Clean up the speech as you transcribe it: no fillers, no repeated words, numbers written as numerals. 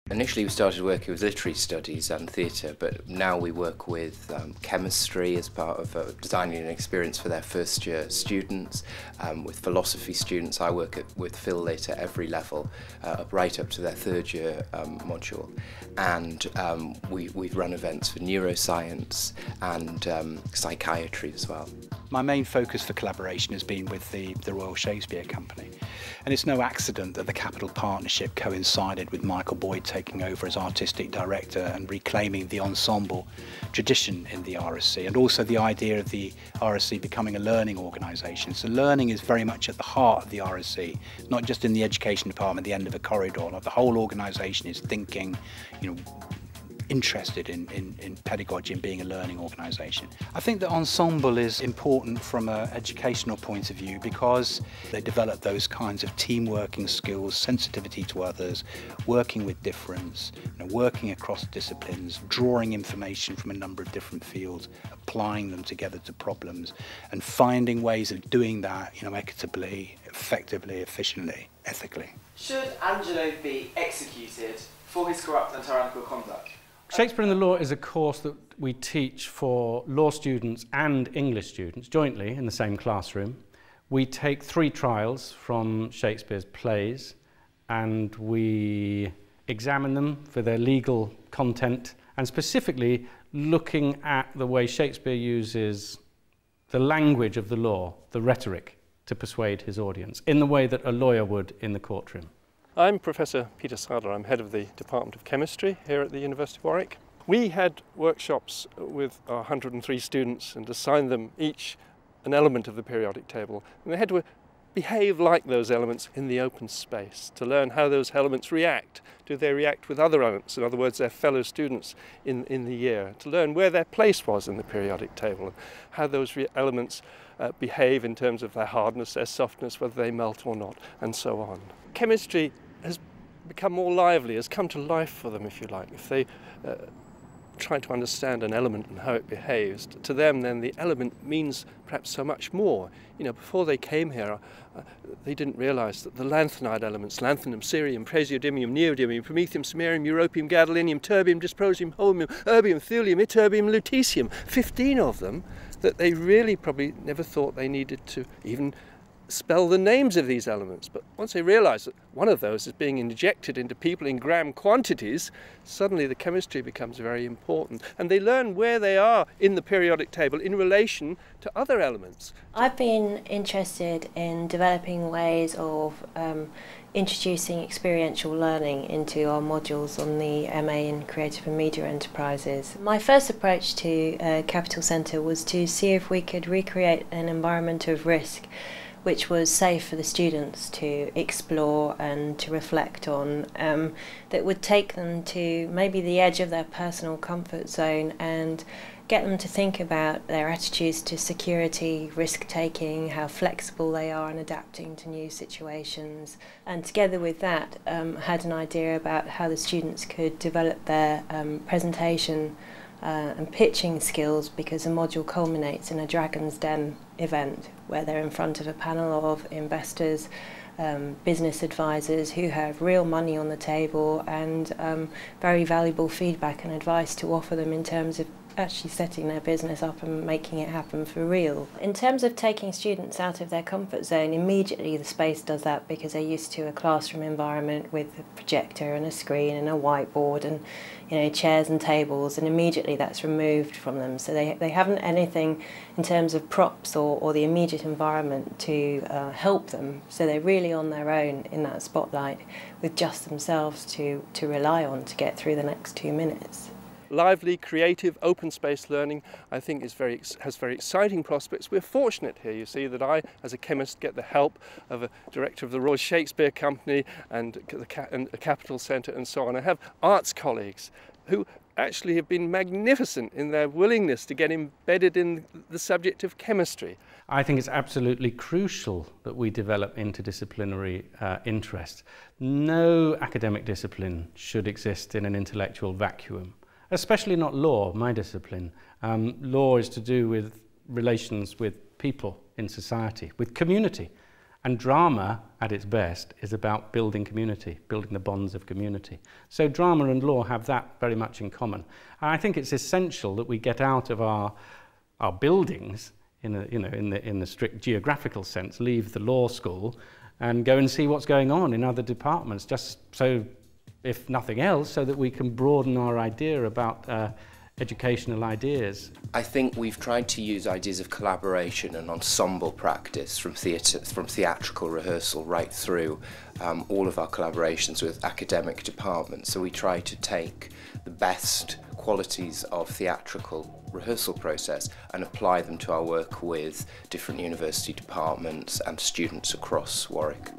Initially we started working with literary studies and theatre, but now we work with chemistry as part of designing an experience for their first year students, with philosophy students. I work with Phil Lit at every level, right up to their third year module. And we've run events for neuroscience and psychiatry as well. My main focus for collaboration has been with the Royal Shakespeare Company. And it's no accident that the Capital Partnership coincided with Michael Boyd taking over as artistic director and reclaiming the ensemble tradition in the RSC, and also the idea of the RSC becoming a learning organisation. So learning is very much at the heart of the RSC, not just in the education department at the end of a corridor. Like the whole organisation is thinking, interested in pedagogy and being a learning organisation. I think that ensemble is important from an educational point of view because they develop those kinds of team working skills, sensitivity to others, working with difference, working across disciplines, drawing information from a number of different fields, applying them together to problems, and finding ways of doing that, equitably, effectively, efficiently, ethically. Should Angelo be executed for his corrupt and tyrannical conduct? Shakespeare and the Law is a course that we teach for law students and English students jointly in the same classroom. We take 3 trials from Shakespeare's plays and we examine them for their legal content, and specifically looking at the way Shakespeare uses the language of the law, the rhetoric, to persuade his audience in the way that a lawyer would in the courtroom. I'm Professor Peter Sadler. I'm head of the Department of Chemistry here at the University of Warwick. We had workshops with our 103 students and assigned them each an element of the periodic table, and they had to behave like those elements in the open space to learn how those elements react. Do they react with other elements, in other words their fellow students in the year, to learn where their place was in the periodic table and how those elements behave in terms of their hardness, their softness, whether they melt or not, and so on. Chemistry has become more lively, has come to life for them, if you like. If they try to understand an element and how it behaves, to them then the element means perhaps so much more. Before they came here, they didn't realise that the lanthanide elements, lanthanum, cerium, praseodymium, neodymium, promethium, samarium, europium, gadolinium, terbium, dysprosium, holmium, erbium, thulium, ytterbium, lutetium, 15 of them, that they really probably never thought they needed to even spell the names of these elements. But once they realise that one of those is being injected into people in gram quantities, suddenly the chemistry becomes very important. And they learn where they are in the periodic table in relation to other elements. I've been interested in developing ways of introducing experiential learning into our modules on the MA in Creative and Media Enterprises. My first approach to Capital Centre was to see if we could recreate an environment of risk which was safe for the students to explore and to reflect on, that would take them to maybe the edge of their personal comfort zone and get them to think about their attitudes to security, risk-taking, how flexible they are in adapting to new situations. And together with that, had an idea about how the students could develop their presentation and pitching skills, because the module culminates in a Dragon's Den event where they're in front of a panel of investors, business advisors who have real money on the table and very valuable feedback and advice to offer them in terms of actually setting their business up and making it happen for real. In terms of taking students out of their comfort zone, immediately the space does that because they're used to a classroom environment with a projector and a screen and a whiteboard and chairs and tables, and immediately that's removed from them. So they haven't anything in terms of props or the immediate environment to help them. So they're really on their own in that spotlight with just themselves to rely on to get through the next 2 minutes. Lively, creative, open space learning, I think has very exciting prospects. We're fortunate here, you see, that I, as a chemist, get the help of a director of the Royal Shakespeare Company and a Capital Centre and so on. I have arts colleagues who actually have been magnificent in their willingness to get embedded in the subject of chemistry. I think it's absolutely crucial that we develop interdisciplinary interest. No academic discipline should exist in an intellectual vacuum. Especially not law, my discipline. Law is to do with relations with people in society, with community. And drama, at its best, is about building community, building the bonds of community. So drama and law have that very much in common. And I think it's essential that we get out of our buildings, in the strict geographical sense, leave the law school and go and see what's going on in other departments, just so, if nothing else, so that we can broaden our idea about educational ideas. I think we've tried to use ideas of collaboration and ensemble practice from theatrical rehearsal right through all of our collaborations with academic departments. So we try to take the best qualities of theatrical rehearsal process and apply them to our work with different university departments and students across Warwick.